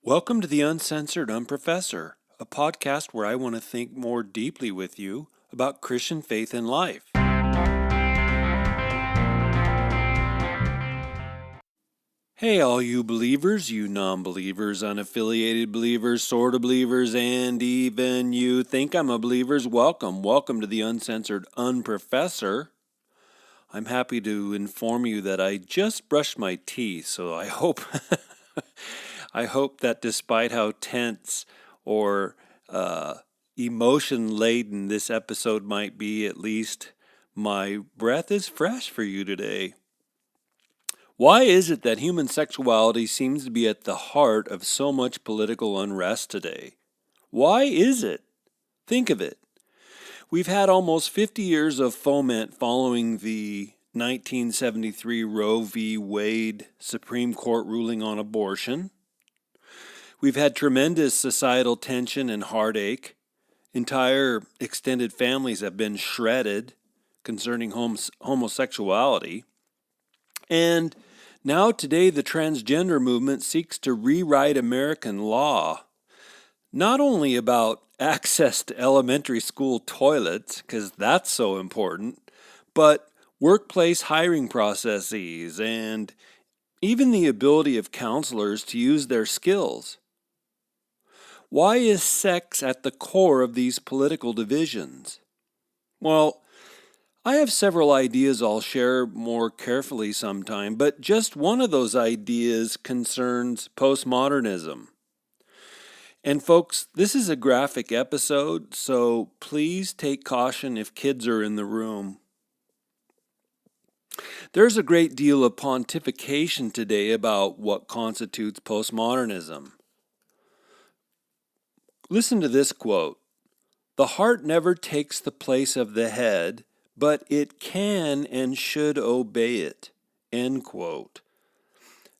Welcome to the Uncensored Unprofessor, a podcast where I want to think more deeply with you about Christian faith and life. Hey, all you believers, you non-believers, unaffiliated believers, sort of believers, and even you think I'm a believers, welcome. Welcome to the Uncensored Unprofessor. I'm happy to inform you that I just brushed my teeth, so I hope I hope that despite how tense or emotion-laden this episode might be, at least my breath is fresh for you today. Why is it that human sexuality seems to be at the heart of so much political unrest today? Why is it? Think of it. We've had almost 50 years of foment following the 1973 Roe v. Wade Supreme Court ruling on abortion. We've had tremendous societal tension and heartache. Entire extended families have been shredded concerning homosexuality. And now today the transgender movement seeks to rewrite American law, not only about access to elementary school toilets, because that's so important, but workplace hiring processes and even the ability of counselors to use their skills. Why is sex at the core of these political divisions? Well, I have several ideas I'll share more carefully sometime, but just one of those ideas concerns postmodernism. And folks, this is a graphic episode, so please take caution if kids are in the room. There's a great deal of pontification today about what constitutes postmodernism. Listen to this quote. "The heart never takes the place of the head, but it can and should obey it." End quote.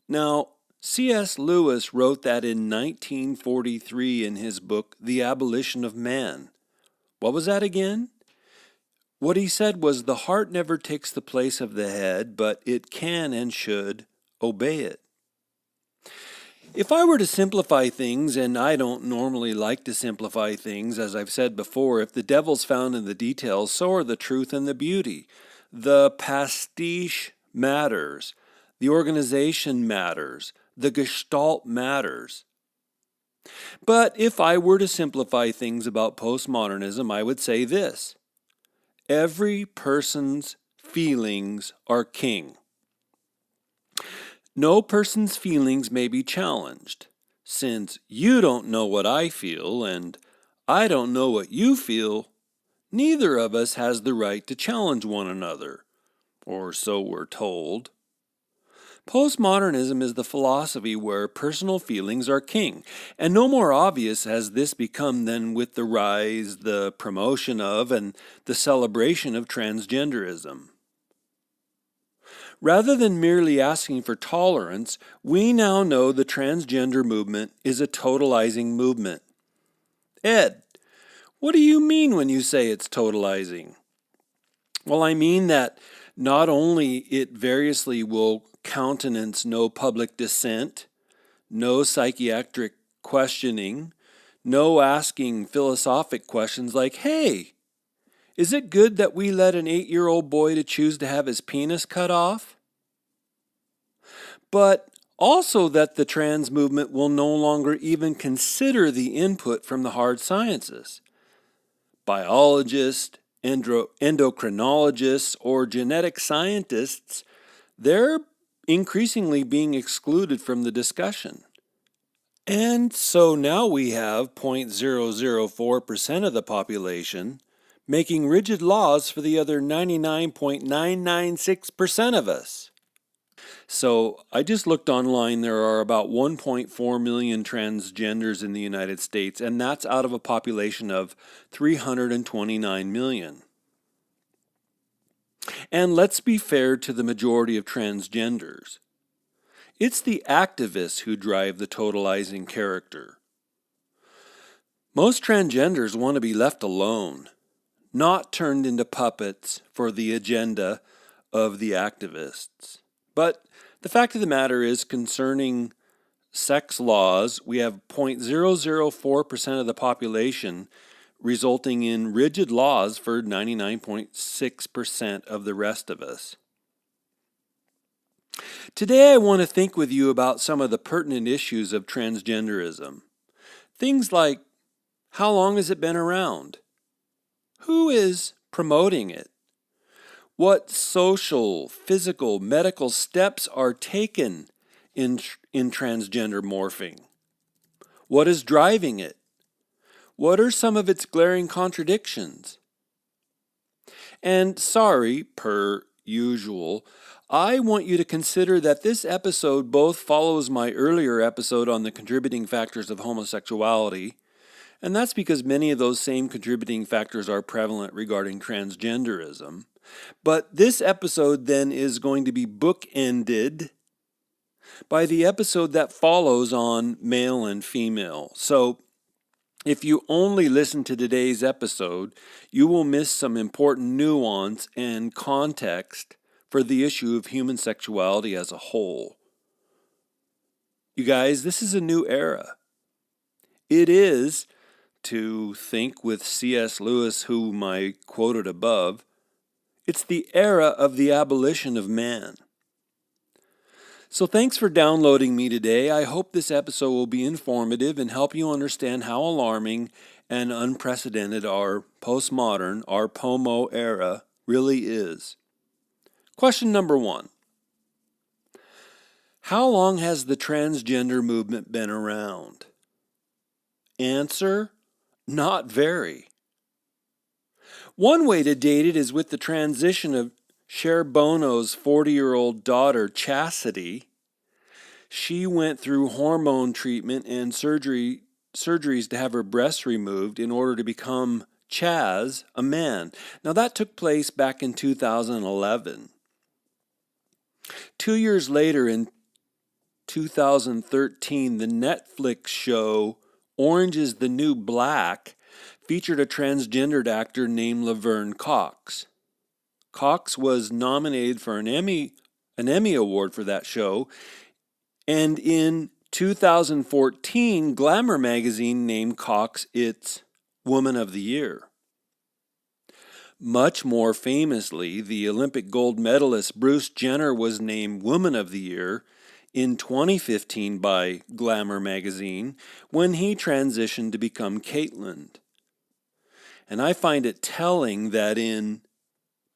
Now, C.S. Lewis wrote that in 1943 in his book, The Abolition of Man. What was that again? What he said was, the heart never takes the place of the head, but it can and should obey it. If I were to simplify things, and I don't normally like to simplify things, as I've said before, if the devil's found in the details, so are the truth and the beauty. The pastiche matters. The organization matters. The gestalt matters. But if I were to simplify things about postmodernism, I would say this. Every person's feelings are king. No person's feelings may be challenged. Since you don't know what I feel and I don't know what you feel, neither of us has the right to challenge one another, or so we're told. Postmodernism is the philosophy where personal feelings are king, and no more obvious has this become than with the rise, the promotion of, and the celebration of transgenderism. Rather than merely asking for tolerance, we now know the transgender movement is a totalizing movement. Ed, what do you mean when you say it's totalizing? Well, I mean that not only it variously will countenance no public dissent, no psychiatric questioning, no asking philosophic questions like, hey, is it good that we let an 8-year-old boy to choose to have his penis cut off? But also that the trans movement will no longer even consider the input from the hard sciences. Biologists, endocrinologists, or genetic scientists, they're increasingly being excluded from the discussion. And so now we have 0.004% of the population making rigid laws for the other 99.996% of us. So I just looked online. There are about 1.4 million transgenders in the United States, and that's out of a population of 329 million. And let's be fair to the majority of transgenders. It's the activists who drive the totalizing character. Most transgenders want to be left alone, not turned into puppets for the agenda of the activists. But the fact of the matter is, concerning sex laws, we have 0.004% of the population, resulting in rigid laws for 99.6% of the rest of us. Today I want to think with you about some of the pertinent issues of transgenderism. Things like, how long has it been around? Who is promoting it? What social, physical, medical steps are taken in transgender morphing? What is driving it? What are some of its glaring contradictions? And sorry, per usual, I want you to consider that this episode both follows my earlier episode on the contributing factors of homosexuality, and that's because many of those same contributing factors are prevalent regarding transgenderism. But this episode then is going to be bookended by the episode that follows on male and female. So if you only listen to today's episode, you will miss some important nuance and context for the issue of human sexuality as a whole. You guys, this is a new era. It is, to think with C.S. Lewis, whom I quoted above, it's the era of the abolition of man. So thanks for downloading me today. I hope this episode will be informative and help you understand how alarming and unprecedented our postmodern, our POMO era really is. Question number 1. How long has the transgender movement been around? Answer, not very. One way to date it is with the transition of Cher Bono's 40-year-old daughter, Chastity. She went through hormone treatment and surgeries to have her breasts removed in order to become Chaz, a man. Now that took place back in 2011. 2 years later, in 2013, the Netflix show Orange is the New Black featured a transgendered actor named Laverne Cox. Cox was nominated for an Emmy Award for that show, and in 2014, Glamour magazine named Cox its Woman of the Year. Much more famously, the Olympic gold medalist Bruce Jenner was named Woman of the Year in 2015 by Glamour magazine when he transitioned to become Caitlyn. And I find it telling that in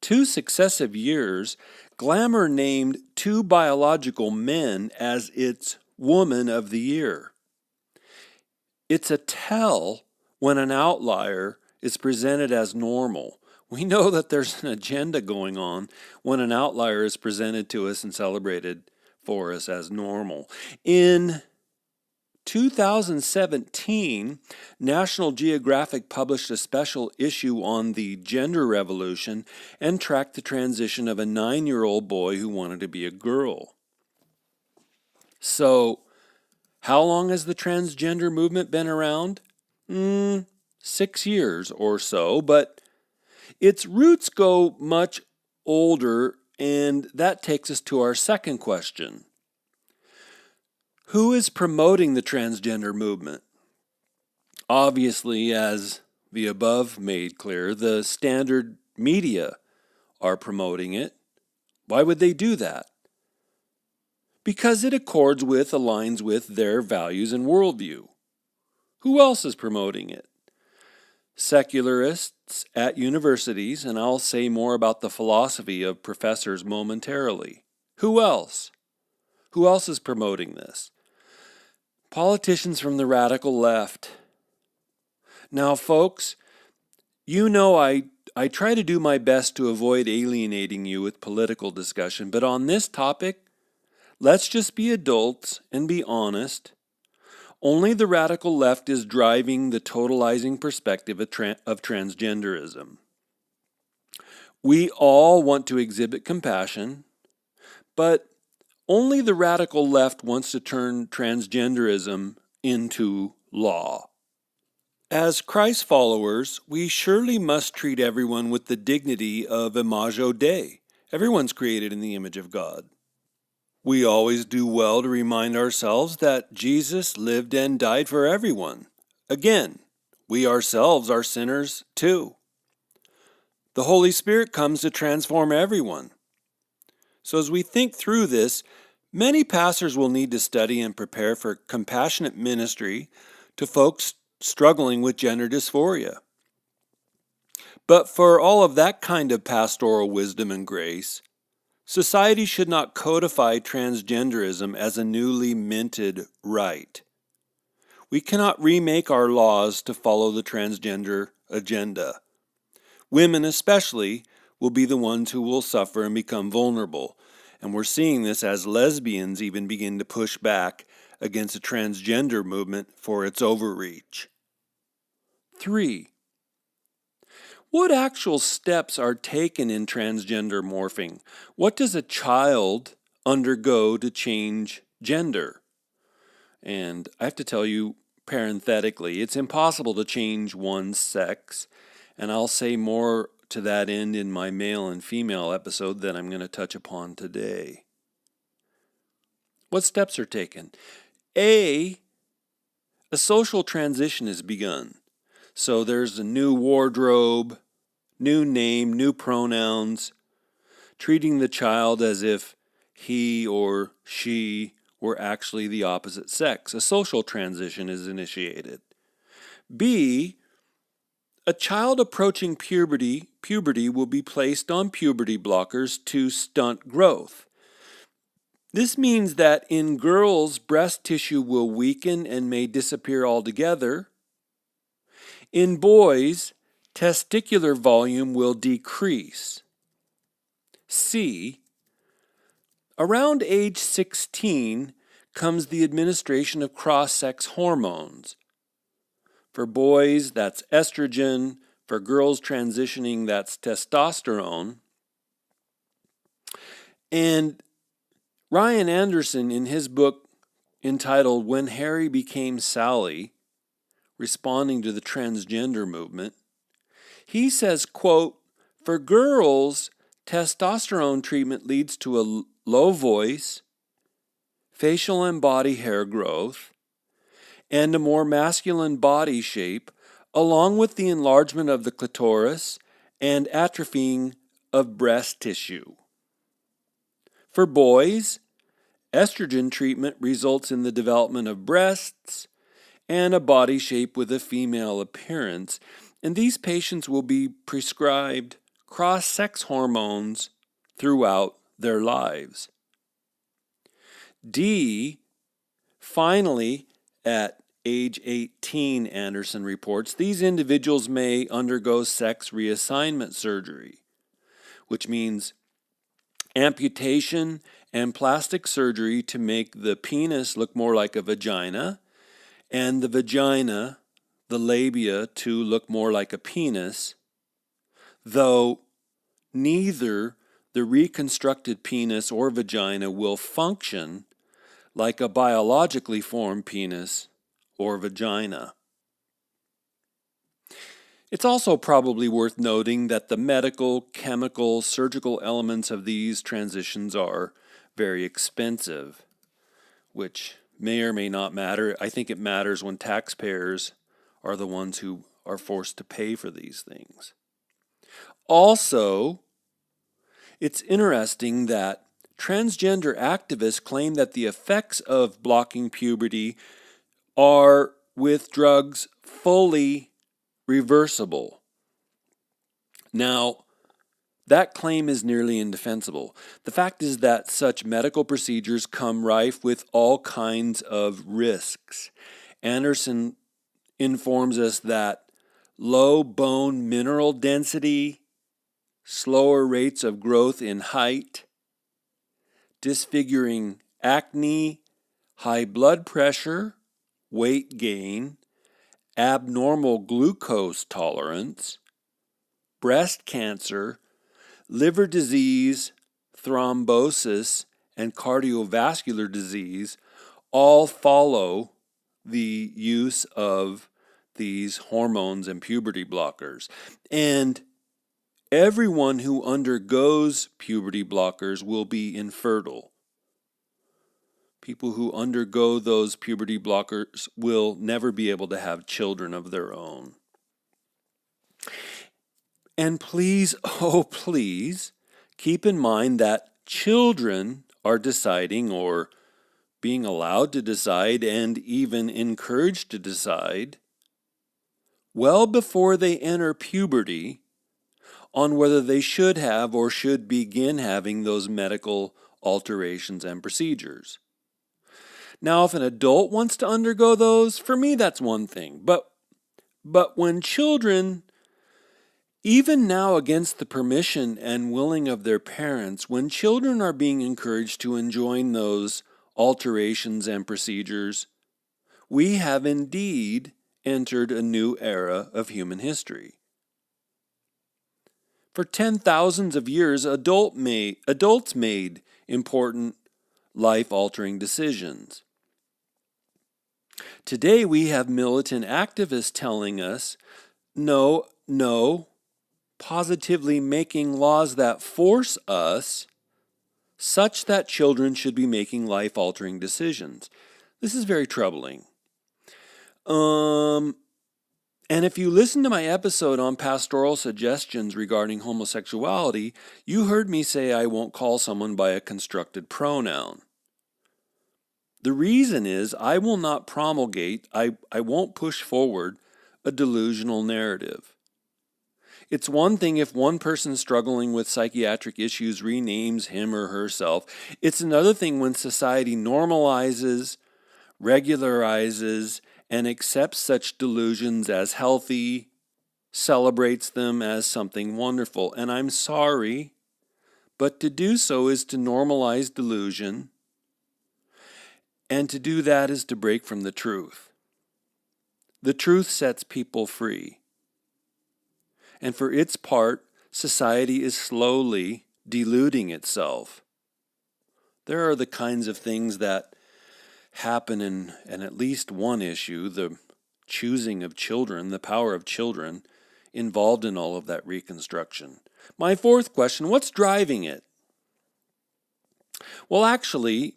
2 successive years, Glamour named 2 biological men as its Woman of the Year. It's a tell when an outlier is presented as normal. We know that there's an agenda going on when an outlier is presented to us and celebrated for us as normal. In 2017, National Geographic published a special issue on the gender revolution and tracked the transition of a 9-year-old boy who wanted to be a girl. So, how long has the transgender movement been around? 6 years or so, but its roots go much older, and that takes us to our second question. Who is promoting the transgender movement? Obviously, as the above made clear, the standard media are promoting it. Why would they do that? Because it aligns with their values and worldview. Who else is promoting it? Secularists at universities, and I'll say more about the philosophy of professors momentarily. Who else? Who else is promoting this? Politicians from the radical left. Now, folks, you know I try to do my best to avoid alienating you with political discussion, but on this topic, let's just be adults and be honest. Only the radical left is driving the totalizing perspective of transgenderism. We all want to exhibit compassion, but only the radical left wants to turn transgenderism into law. As Christ followers, we surely must treat everyone with the dignity of Imago Dei. Everyone's created in the image of God. We always do well to remind ourselves that Jesus lived and died for everyone. Again, we ourselves are sinners too. The Holy Spirit comes to transform everyone. So as we think through this, many pastors will need to study and prepare for compassionate ministry to folks struggling with gender dysphoria. But for all of that kind of pastoral wisdom and grace, society should not codify transgenderism as a newly minted right. We cannot remake our laws to follow the transgender agenda. Women especially will be the ones who will suffer and become vulnerable. And we're seeing this as lesbians even begin to push back against the transgender movement for its overreach. 3. What actual steps are taken in transgender morphing? What does a child undergo to change gender? And I have to tell you, parenthetically, it's impossible to change one's sex, and I'll say more to that end in my male and female episode that I'm going to touch upon today. What steps are taken? A social transition is begun. So there's a new wardrobe, new name, new pronouns, treating the child as if he or she were actually the opposite sex. A social transition is initiated. B, a child approaching puberty will be placed on puberty blockers to stunt growth. This means that in girls, breast tissue will weaken and may disappear altogether. In boys, testicular volume will decrease. C, around age 16 comes the administration of cross-sex hormones. For boys, that's estrogen. For girls transitioning, that's testosterone. And Ryan Anderson, in his book entitled When Harry Became Sally, responding to the transgender movement, he says, quote, for girls, testosterone treatment leads to a low voice, facial and body hair growth, and a more masculine body shape, along with the enlargement of the clitoris and atrophying of breast tissue. For boys, estrogen treatment results in the development of breasts and a body shape with a female appearance, and these patients will be prescribed cross-sex hormones throughout their lives. D, finally, at age 18, Anderson reports, these individuals may undergo sex reassignment surgery, which means amputation and plastic surgery to make the penis look more like a vagina and the vagina, the labia, to look more like a penis, though neither the reconstructed penis or vagina will function like a biologically formed penis or vagina. It's also probably worth noting that the medical, chemical, surgical elements of these transitions are very expensive, which may or may not matter. I think it matters when taxpayers are the ones who are forced to pay for these things. Also, it's interesting that transgender activists claim that the effects of blocking puberty are, with drugs, fully reversible. Now, that claim is nearly indefensible. The fact is that such medical procedures come rife with all kinds of risks. Anderson informs us that low bone mineral density, slower rates of growth in height, disfiguring acne, high blood pressure, weight gain, abnormal glucose tolerance, breast cancer, liver disease, thrombosis, and cardiovascular disease all follow the use of these hormones and puberty blockers. And everyone who undergoes puberty blockers will be infertile. People who undergo those puberty blockers will never be able to have children of their own. And please, oh please, keep in mind that children are deciding or being allowed to decide and even encouraged to decide well before they enter puberty on whether they should have or should begin having those medical alterations and procedures. Now, if an adult wants to undergo those, for me that's one thing. But when children, even now against the permission and willing of their parents, when children are being encouraged to enjoin those alterations and procedures, we have indeed entered a new era of human history. For 10,000s of years, adults made important life-altering decisions. Today we have militant activists telling us, no, positively making laws that force us such that children should be making life-altering decisions. This is very troubling. And if you listen to my episode on pastoral suggestions regarding homosexuality, you heard me say I won't call someone by a constructed pronoun. The reason is I will not promulgate, I won't push forward a delusional narrative. It's one thing if one person struggling with psychiatric issues renames him or herself. It's another thing when society normalizes, regularizes, and accepts such delusions as healthy, celebrates them as something wonderful. And I'm sorry, but to do so is to normalize delusion, and to do that is to break from the truth. The truth sets people free. And for its part, society is slowly deluding itself. There are the kinds of things that happen in at least one issue, the choosing of children, the power of children, involved in all of that reconstruction. My fourth question, what's driving it? Well, actually,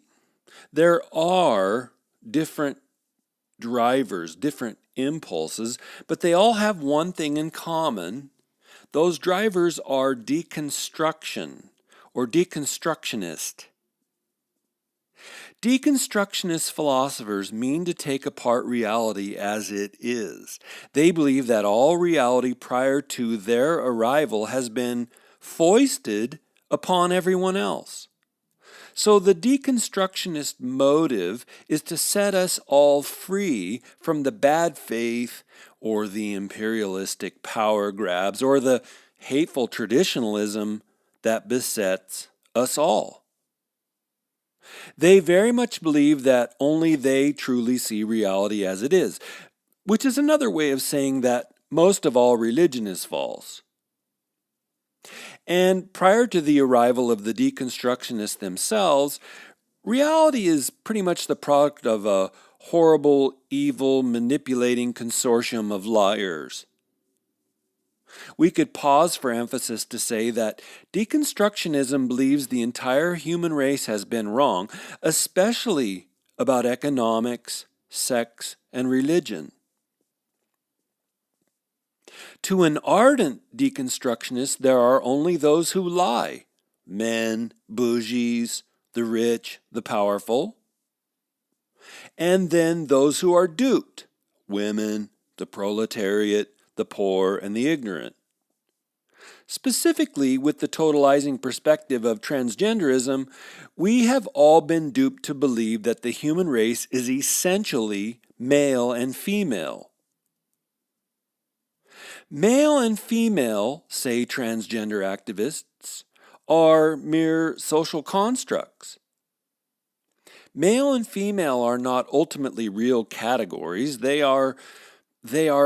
there are different drivers, different impulses, but they all have one thing in common. Those drivers are deconstruction or deconstructionist. Deconstructionist philosophers mean to take apart reality as it is. They believe that all reality prior to their arrival has been foisted upon everyone else. So the deconstructionist motive is to set us all free from the bad faith or the imperialistic power grabs or the hateful traditionalism that besets us all. They very much believe that only they truly see reality as it is, which is another way of saying that most of all religion is false. And prior to the arrival of the deconstructionists themselves, reality is pretty much the product of a horrible, evil, manipulating consortium of liars. We could pause for emphasis to say that deconstructionism believes the entire human race has been wrong, especially about economics, sex, and religion. To an ardent deconstructionist, there are only those who lie: men, bougies, the rich, the powerful. And then those who are duped: women, the proletariat, the poor, and the ignorant. Specifically, with the totalizing perspective of transgenderism, we have all been duped to believe that the human race is essentially male and female. Male and female, say transgender activists, are mere social constructs. Male and female are not ultimately real categories. They are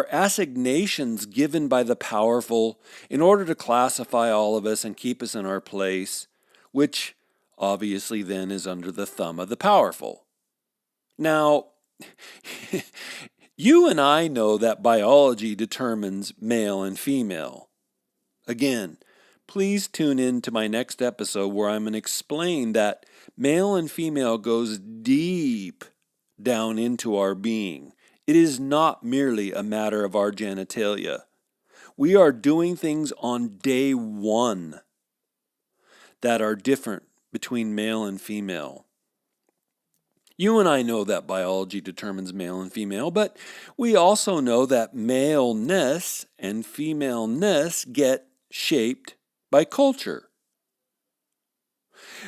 assignations given by the powerful in order to classify all of us and keep us in our place, which obviously then is under the thumb of the powerful. Now, you and I know that biology determines male and female. Again, please tune in to my next episode where I'm going to explain that male and female goes deep down into our being. It is not merely a matter of our genitalia. We are doing things on day one that are different between male and female. You and I know that biology determines male and female, but we also know that maleness and femaleness get shaped by culture.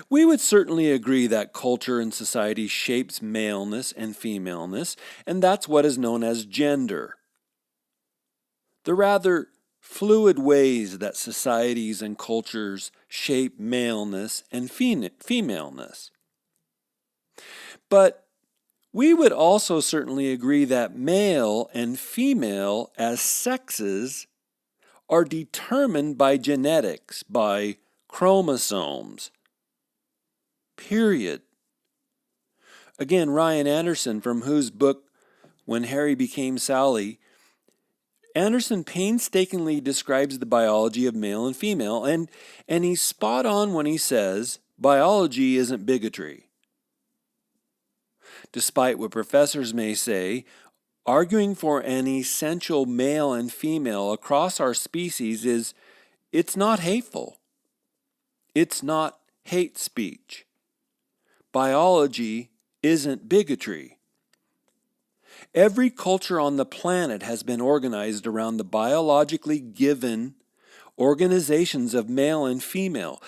We would certainly agree that culture and society shapes maleness and femaleness, and that's what is known as gender. The rather fluid ways that societies and cultures shape maleness and femaleness. But we would also certainly agree that male and female as sexes are determined by genetics, by chromosomes. Period. Again, Ryan Anderson, from whose book When Harry Became Sally, Anderson painstakingly describes the biology of male and female, and he's spot on when he says biology isn't bigotry. Despite what professors may say, arguing for an essential male and female across our species it's not hateful. It's not hate speech. Biology isn't bigotry. Every culture on the planet has been organized around the biologically given organizations of male and female.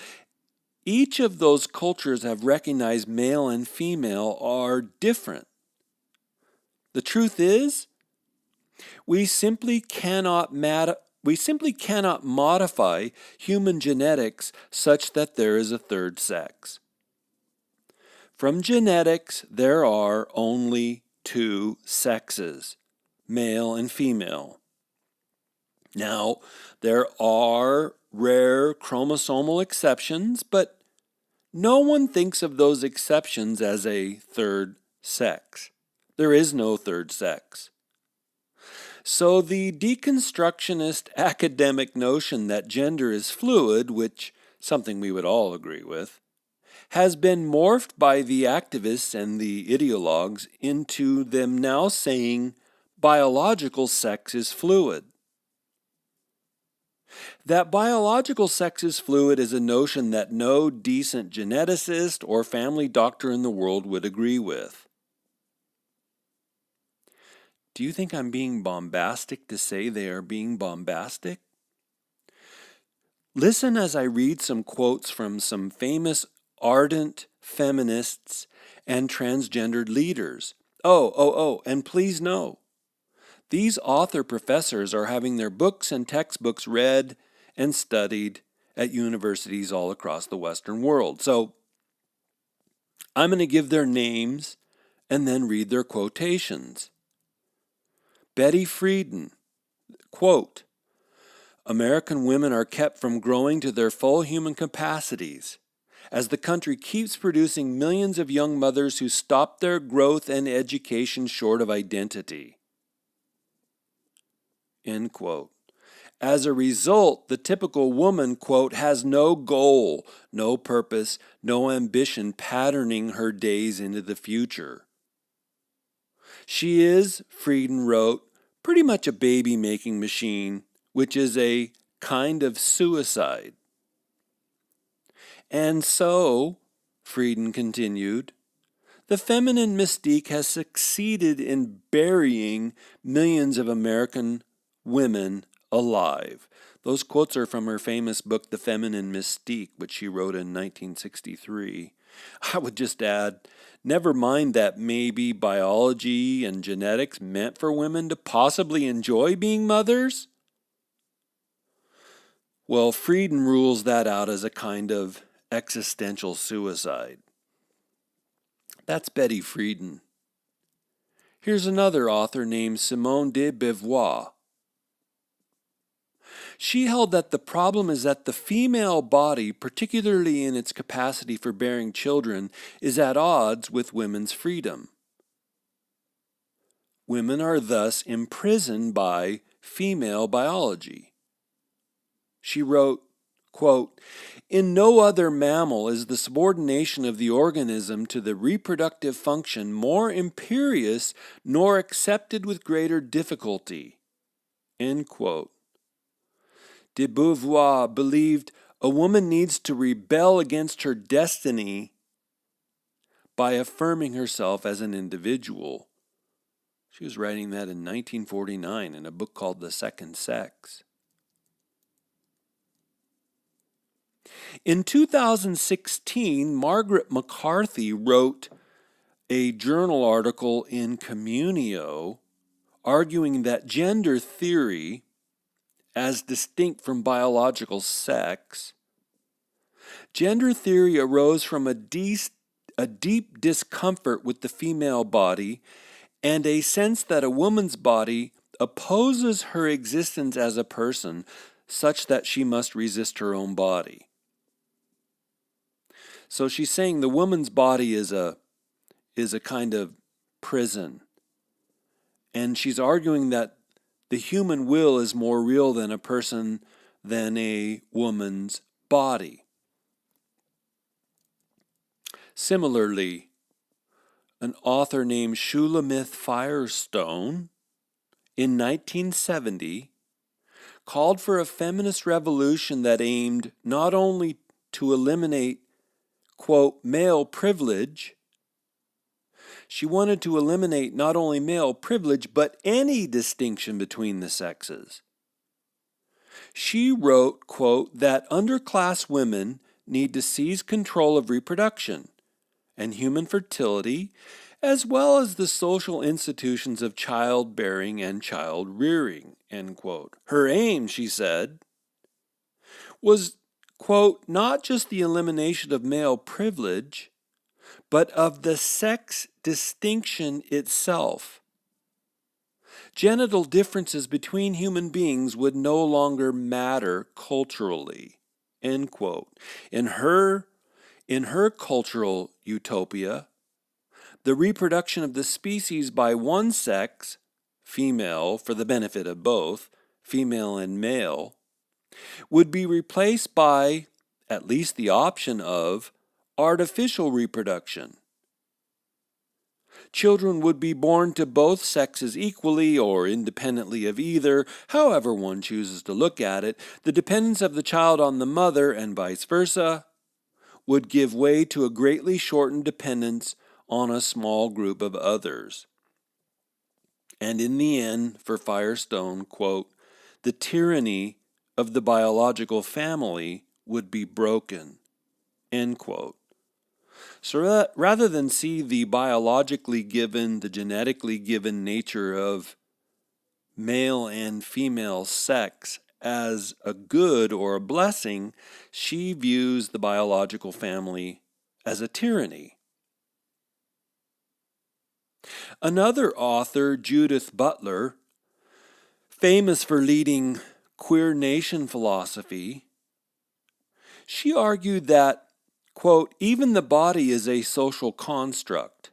Each of those cultures have recognized male and female are different. The truth is, we simply cannot modify human genetics such that there is a third sex. From genetics, there are only two sexes, male and female. Now, there are rare chromosomal exceptions, but no one thinks of those exceptions as a third sex. There is no third sex. So the deconstructionist academic notion that gender is fluid, which something we would all agree with, has been morphed by the activists and the ideologues into them now saying biological sex is fluid. That biological sex is fluid is a notion that no decent geneticist or family doctor in the world would agree with. Do you think I'm being bombastic to say they are being bombastic? Listen as I read some quotes from some famous ardent feminists and transgendered leaders. And please know, these author professors are having their books and textbooks read and studied at universities all across the Western world. So I'm going to give their names and then read their quotations. Betty Friedan, quote, "American women are kept from growing to their full human capacities as the country keeps producing millions of young mothers who stop their growth and education short of identity." End quote. As a result, the typical woman, quote, "has no goal, no purpose, no ambition patterning her days into the future. She is," Friedan wrote, "pretty much a baby-making machine, which is a kind of suicide." And so, Friedan continued, the feminine mystique has succeeded in burying millions of American women alive. Those quotes are from her famous book, The Feminine Mystique, which she wrote in 1963. I would just add, never mind that maybe biology and genetics meant for women to possibly enjoy being mothers. Well, Friedan rules that out as a kind of existential suicide. That's Betty Friedan. Here's another author named Simone de Beauvoir. She held that the problem is that the female body, particularly in its capacity for bearing children, is at odds with women's freedom. Women are thus imprisoned by female biology. She wrote, Quote, in no other mammal is the subordination of the organism to the reproductive function more imperious nor accepted with greater difficulty. End quote. De Beauvoir believed a woman needs to rebel against her destiny by affirming herself as an individual. She was writing that in 1949 in a book called The Second Sex. In 2016, Margaret McCarthy wrote a journal article in Communio arguing that gender theory, as distinct from biological sex, gender theory arose from a deep discomfort with the female body and a sense that a woman's body opposes her existence as a person such that she must resist her own body. So she's saying the woman's body is a kind of prison. And she's arguing that the human will is more real than a person than a woman's body. Similarly, an author named Shulamith Firestone in 1970 called for a feminist revolution that aimed not only to eliminate, quote, male privilege. She wanted to eliminate not only male privilege, but any distinction between the sexes. She wrote, quote, that underclass women need to seize control of reproduction and human fertility, as well as the social institutions of childbearing and child-rearing, end quote. Her aim, she said, was, quote, not just the elimination of male privilege, but of the sex distinction itself. Genital differences between human beings would no longer matter culturally, end quote. In her cultural utopia, the reproduction of the species by one sex, female for the benefit of both, female and male, would be replaced by at least the option of artificial reproduction. Children would be born to both sexes equally or independently of either, however one chooses to look at it. The dependence of the child on the mother and vice versa would give way to a greatly shortened dependence on a small group of others. And in the end, for Firestone, quote, the tyranny of the biological family would be broken, end quote. So rather than see the biologically given, the genetically given nature of male and female sex as a good or a blessing, she views the biological family as a tyranny. Another author, Judith Butler, famous for leading queer nation philosophy, she argued that, quote, even the body is a social construct.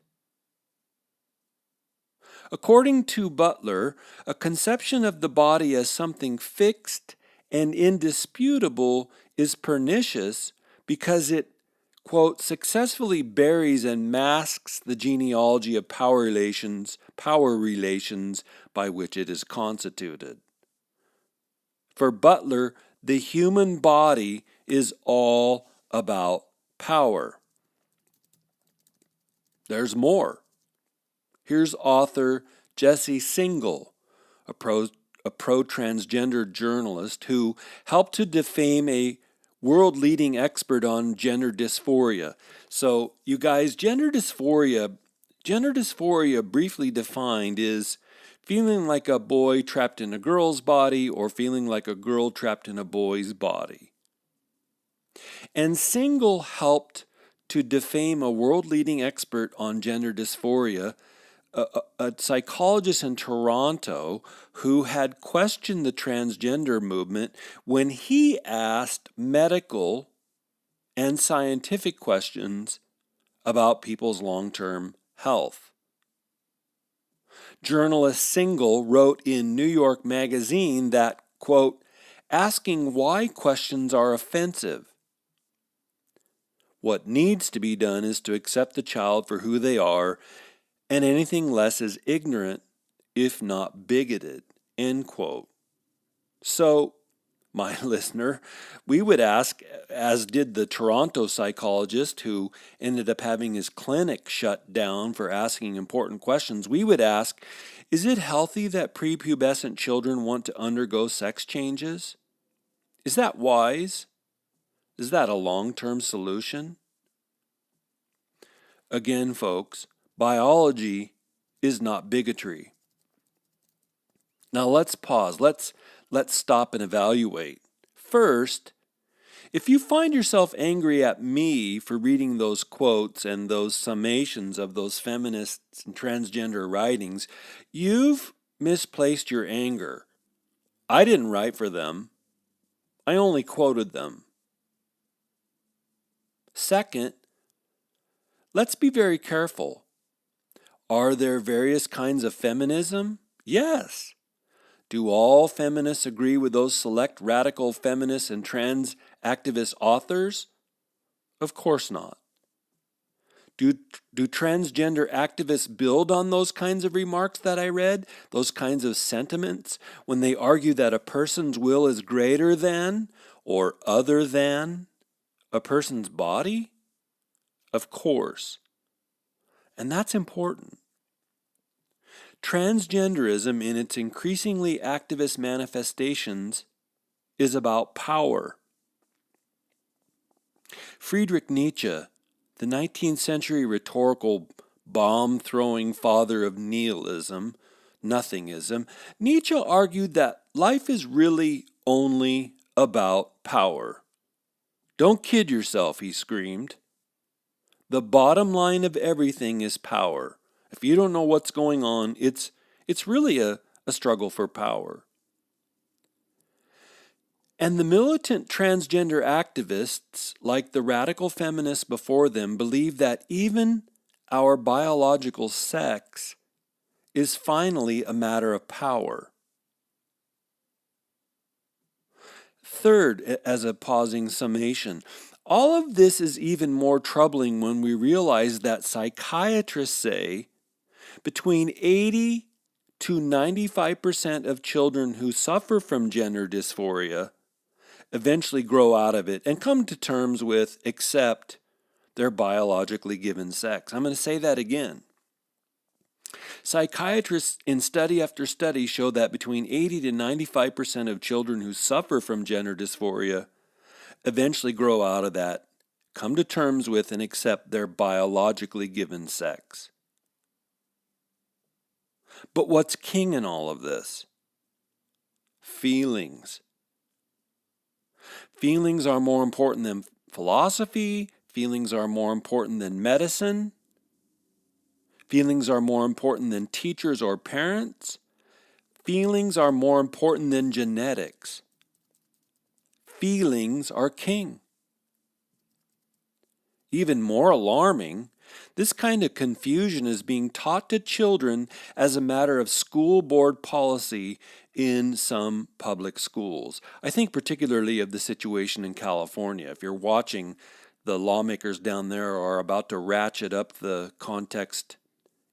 According to Butler, a conception of the body as something fixed and indisputable is pernicious because it, quote, successfully buries and masks the genealogy of power relations by which it is constituted. For Butler, the human body is all about power. There's more. Here's author Jesse Singal, a pro-transgender journalist who helped to defame a world-leading expert on gender dysphoria. So, you guys, gender dysphoria briefly defined is feeling like a boy trapped in a girl's body or feeling like a girl trapped in a boy's body. And Singal helped to defame a world-leading expert on gender dysphoria, a psychologist in Toronto who had questioned the transgender movement when he asked medical and scientific questions about people's long-term health. Journalist Singal wrote in New York Magazine that, quote, asking why questions are offensive. What needs to be done is to accept the child for who they are, and anything less is ignorant, if not bigoted." End quote. So, my listener, we would ask, as did the Toronto psychologist who ended up having his clinic shut down for asking important questions, we would ask, is it healthy that prepubescent children want to undergo sex changes? Is that wise? Is that a long-term solution? Again, folks, biology is not bigotry. Now let's pause. Let's stop and evaluate. First, if you find yourself angry at me for reading those quotes and those summations of those feminists and transgender writings, you've misplaced your anger. I didn't write for them. I only quoted them. Second, let's be very careful. Are there various kinds of feminism? Yes. Do all feminists agree with those select radical feminists and trans activist authors? Of course not. Do transgender activists build on those kinds of remarks that I read, those kinds of sentiments, when they argue that a person's will is greater than or other than a person's body? Of course. And that's important. Transgenderism, in its increasingly activist manifestations, is about power. Friedrich Nietzsche, the 19th century rhetorical bomb-throwing father of nihilism, nothingism, Nietzsche argued that life is really only about power. Don't kid yourself, he screamed. The bottom line of everything is power. If you don't know what's going on, it's really a struggle for power. And the militant transgender activists, like the radical feminists before them, believe that even our biological sex is finally a matter of power. Third, as a pausing summation, all of this is even more troubling when we realize that psychiatrists say between 80 to 95% of children who suffer from gender dysphoria eventually grow out of it and come to terms with, accept their biologically given sex. I'm going to say that again. Psychiatrists in study after study show that between 80 to 95% of children who suffer from gender dysphoria eventually grow out of that, come to terms with, and accept their biologically given sex. But what's king in all of this? Feelings. Feelings are more important than philosophy. Feelings are more important than medicine. Feelings are more important than teachers or parents. Feelings are more important than genetics. Feelings are king. Even more alarming, this kind of confusion is being taught to children as a matter of school board policy in some public schools. I think particularly of the situation in California. If you're watching, the lawmakers down there are about to ratchet up the context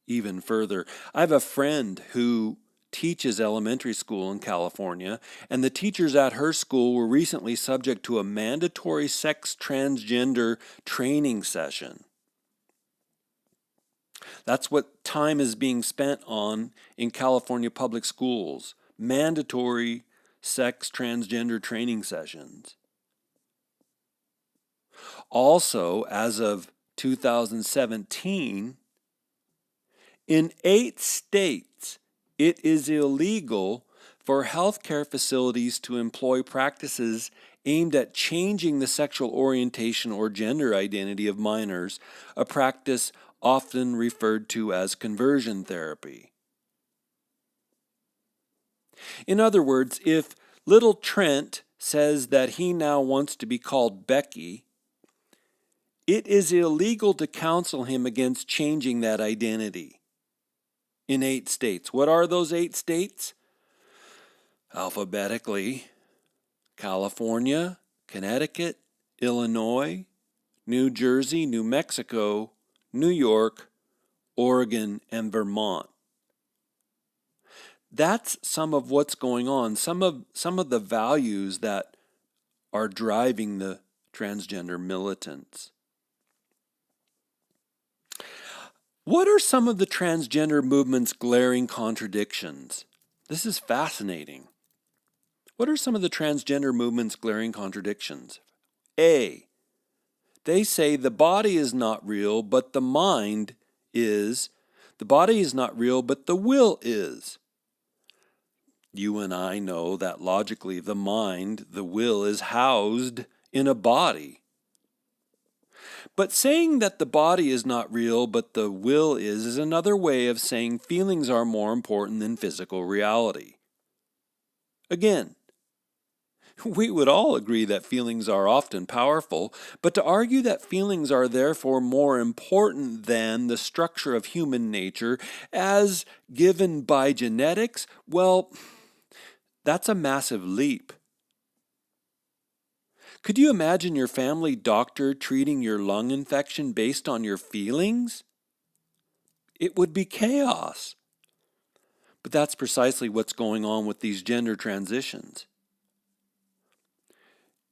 even further. I have a friend who teaches elementary school in California, and the teachers at her school were recently subject to a mandatory sex transgender training session. That's what time is being spent on in California public schools, mandatory sex transgender training sessions. Also, as of 2017, in 8 states, it is illegal for healthcare facilities to employ practices aimed at changing the sexual orientation or gender identity of minors, a practice often referred to as conversion therapy. In other words, if little Trent says that he now wants to be called Becky, it is illegal to counsel him against changing that identity. In 8 states. What are those 8 states? Alphabetically: California, Connecticut, Illinois, New Jersey, New Mexico, New York, Oregon, and Vermont. That's some of what's going on, some of the values that are driving the transgender militants. What are some of the transgender movement's glaring contradictions? This is fascinating. What are some of the transgender movement's glaring contradictions? A. They say the body is not real, but the mind is. The body is not real, but the will is. You and I know that logically the mind, the will, is housed in a body. But saying that the body is not real, but the will is another way of saying feelings are more important than physical reality. Again, we would all agree that feelings are often powerful, but to argue that feelings are therefore more important than the structure of human nature as given by genetics, well, that's a massive leap. Could you imagine your family doctor treating your lung infection based on your feelings? It would be chaos. But that's precisely what's going on with these gender transitions.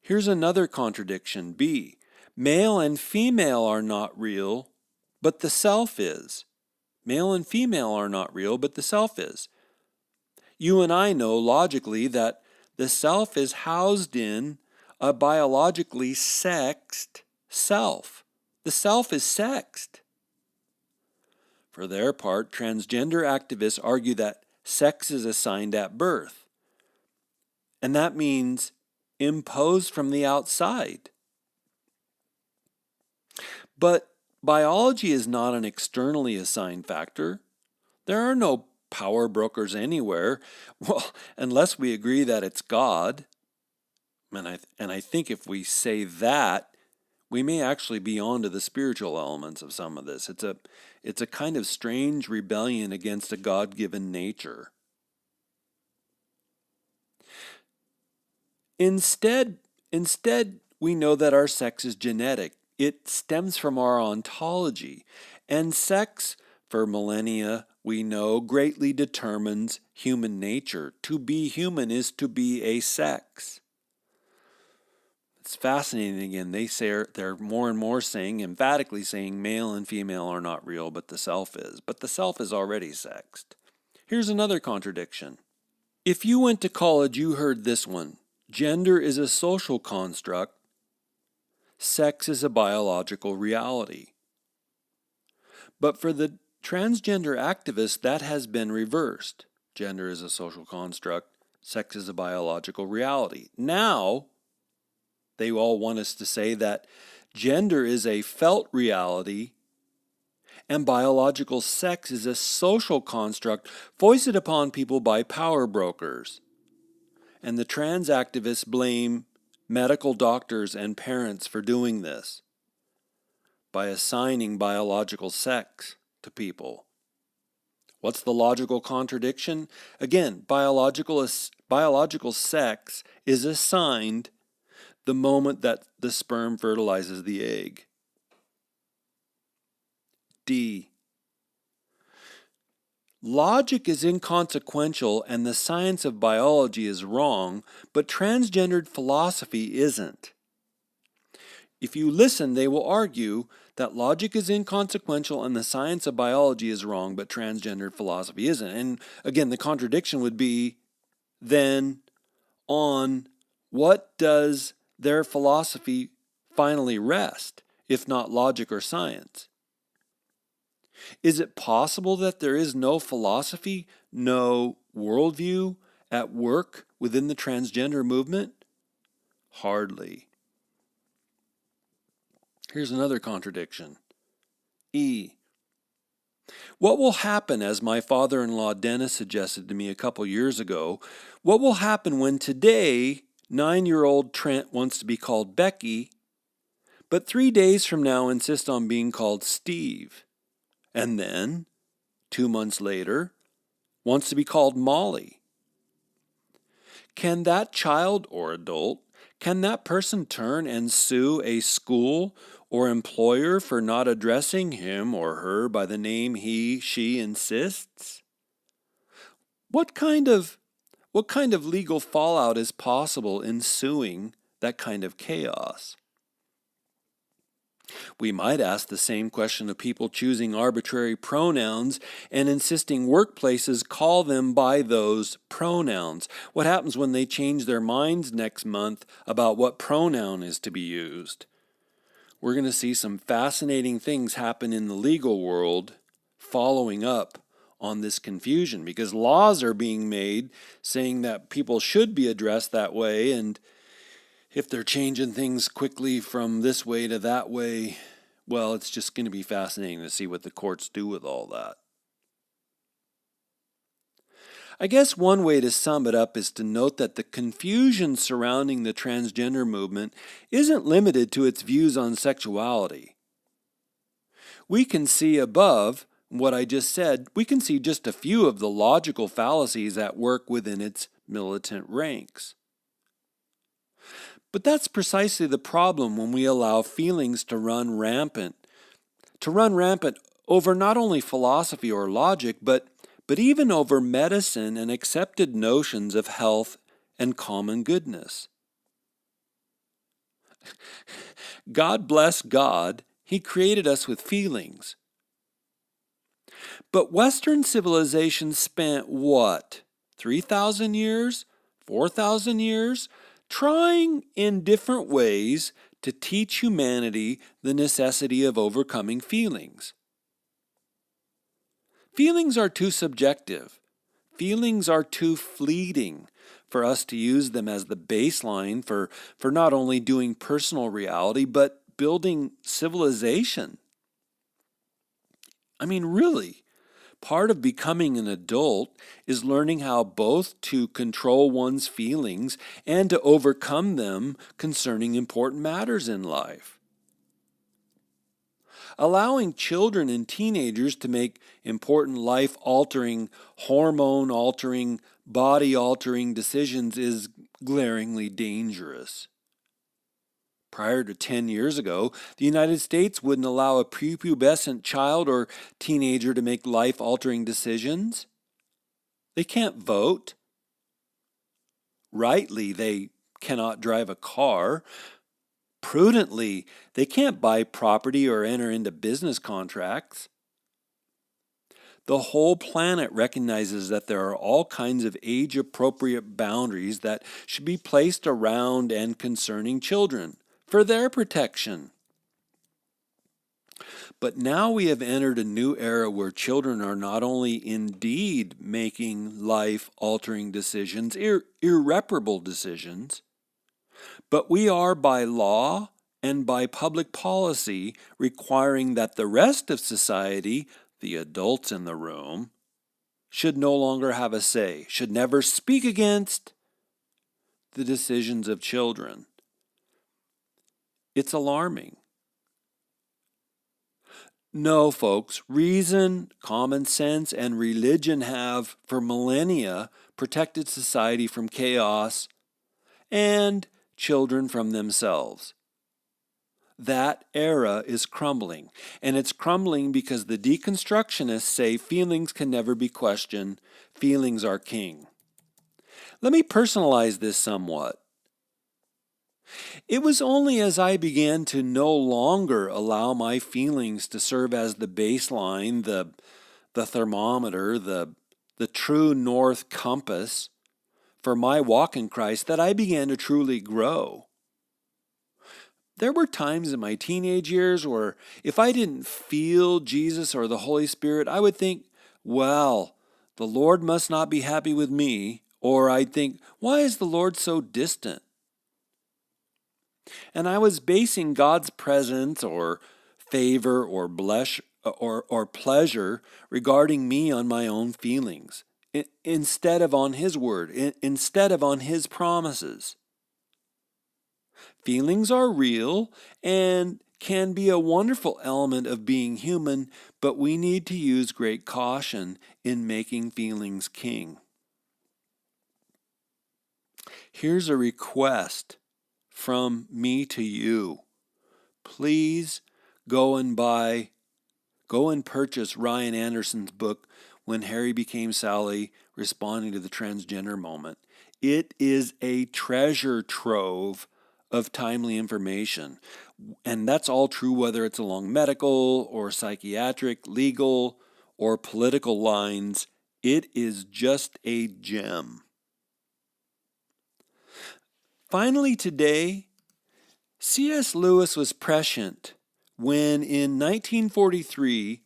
Here's another contradiction. B. Male and female are not real, but the self is. Male and female are not real, but the self is. You and I know logically that the self is housed in a biologically sexed self. The self is sexed. For their part, transgender activists argue that sex is assigned at birth. And that means imposed from the outside. But biology is not an externally assigned factor. There are no power brokers anywhere, well, unless we agree that it's God. And I think if we say that, we may actually be onto the spiritual elements of some of this. It's a kind of strange rebellion against a God-given nature. Instead, we know that our sex is genetic. It stems from our ontology. And sex, for millennia, we know, greatly determines human nature. To be human is to be a sex. It's fascinating again. They're more and more saying, emphatically saying, male and female are not real, but the self is. But the self is already sexed. Here's another contradiction. If you went to college, you heard this one. Gender is a social construct. Sex is a biological reality. But for the transgender activists, that has been reversed. Gender is a social construct. Sex is a biological reality. Now, they all want us to say that gender is a felt reality and biological sex is a social construct foisted upon people by power brokers. And the trans activists blame medical doctors and parents for doing this by assigning biological sex to people. What's the logical contradiction? Again, biological sex is assigned the moment that the sperm fertilizes the egg. D. Logic is inconsequential and the science of biology is wrong, but transgendered philosophy isn't. If you listen, they will argue that logic is inconsequential and the science of biology is wrong, but transgendered philosophy isn't. And again, the contradiction would be then on what does their philosophy finally rest, if not logic or science? Is it possible that there is no philosophy, no worldview at work within the transgender movement? Hardly. Here's another contradiction. E. What will happen, as my father-in-law Dennis suggested to me a couple years ago, what will happen when today 9-year-old Trent wants to be called Becky, but 3 days from now insists on being called Steve, and then, 2 months later, wants to be called Molly? Can that child or adult, can that person turn and sue a school or employer for not addressing him or her by the name he, she insists? What kind of legal fallout is possible in suing that kind of chaos? We might ask the same question of people choosing arbitrary pronouns and insisting workplaces call them by those pronouns. What happens when they change their minds next month about what pronoun is to be used? We're going to see some fascinating things happen in the legal world following up on this confusion, because laws are being made saying that people should be addressed that way, and if they're changing things quickly from this way to that way, well, it's just going to be fascinating to see what the courts do with all that. I guess one way to sum it up is to note that the confusion surrounding the transgender movement isn't limited to its views on sexuality. We can see above what I just said, we can see just a few of the logical fallacies at work within its militant ranks. But that's precisely the problem when we allow feelings to run rampant over not only philosophy or logic, but even over medicine and accepted notions of health and common goodness. God bless God, He created us with feelings. But Western civilization spent what? 3,000 years? 4,000 years? Trying in different ways to teach humanity the necessity of overcoming feelings. Feelings are too subjective. Feelings are too fleeting for us to use them as the baseline for not only doing personal reality, but building civilization. I mean, really, part of becoming an adult is learning how both to control one's feelings and to overcome them concerning important matters in life. Allowing children and teenagers to make important life-altering, hormone-altering, body-altering decisions is glaringly dangerous. Prior to 10 years ago, the United States wouldn't allow a prepubescent child or teenager to make life-altering decisions. They can't vote. Rightly, they cannot drive a car. Prudently, they can't buy property or enter into business contracts. The whole planet recognizes that there are all kinds of age-appropriate boundaries that should be placed around and concerning children for their protection. But now we have entered a new era where children are not only indeed making life-altering decisions, irreparable decisions, but we are by law and by public policy requiring that the rest of society, the adults in the room, should no longer have a say, should never speak against the decisions of children. It's alarming. No, folks, reason, common sense, and religion have, for millennia, protected society from chaos and children from themselves. That era is crumbling, and it's crumbling because the deconstructionists say feelings can never be questioned, feelings are king. Let me personalize this somewhat. It was only as I began to no longer allow my feelings to serve as the baseline, the thermometer, the true north compass for my walk in Christ that I began to truly grow. There were times in my teenage years where if I didn't feel Jesus or the Holy Spirit, I would think, well, the Lord must not be happy with me. Or I'd think, why is the Lord so distant? And I was basing God's presence or favor or pleasure regarding me on my own feelings, instead of on His word, instead of on His promises. Feelings are real and can be a wonderful element of being human, but we need to use great caution in making feelings king. Here's a request from me to you. Please go and purchase Ryan Anderson's book, When Harry Became Sally, Responding to the Transgender Moment. It is a treasure trove of timely information. And that's all true whether it's along medical or psychiatric, legal, or political lines. It is just a gem. Finally today, C.S. Lewis was prescient when in 1943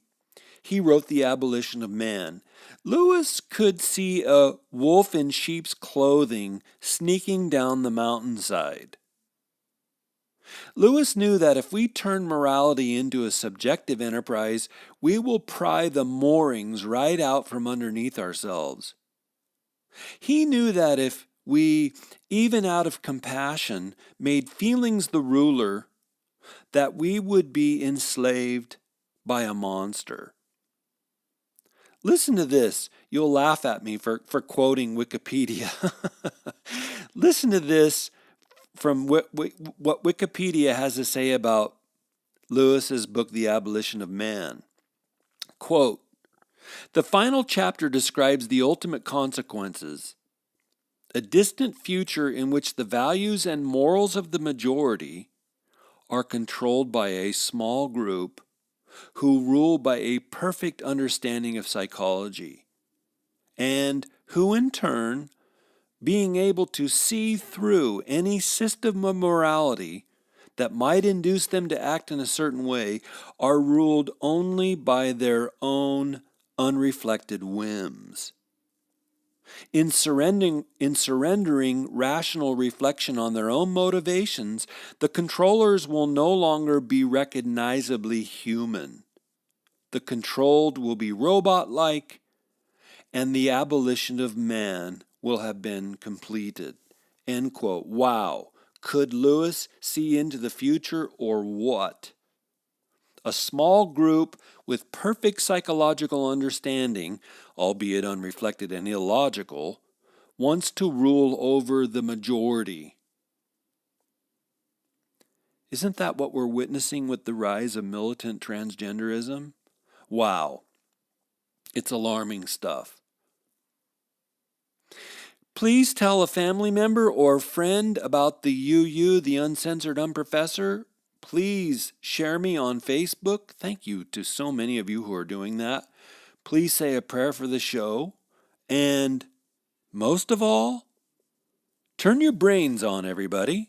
he wrote The Abolition of Man. Lewis could see a wolf in sheep's clothing sneaking down the mountainside. Lewis knew that if we turn morality into a subjective enterprise, we will pry the moorings right out from underneath ourselves. He knew that if we, even out of compassion, made feelings the ruler, that we would be enslaved by a monster. Listen to this. You'll laugh at me for quoting Wikipedia. Listen to this from what Wikipedia has to say about Lewis's book, The Abolition of Man. Quote, "The final chapter describes the ultimate consequences, a distant future in which the values and morals of the majority are controlled by a small group who rule by a perfect understanding of psychology, and who in turn, being able to see through any system of morality that might induce them to act in a certain way, are ruled only by their own unreflected whims. In surrendering rational reflection on their own motivations, the controllers will no longer be recognizably human. The controlled will be robot-like, and the abolition of man will have been completed." End quote. Wow. Could Lewis see into the future or what? A small group with perfect psychological understanding, albeit unreflected and illogical, wants to rule over the majority. Isn't that what we're witnessing with the rise of militant transgenderism? Wow. It's alarming stuff. Please tell a family member or friend about the UU, the Uncensored Unprofessor. Please share me on Facebook. Thank you to so many of you who are doing that. Please say a prayer for the show. And most of all, turn your brains on, everybody.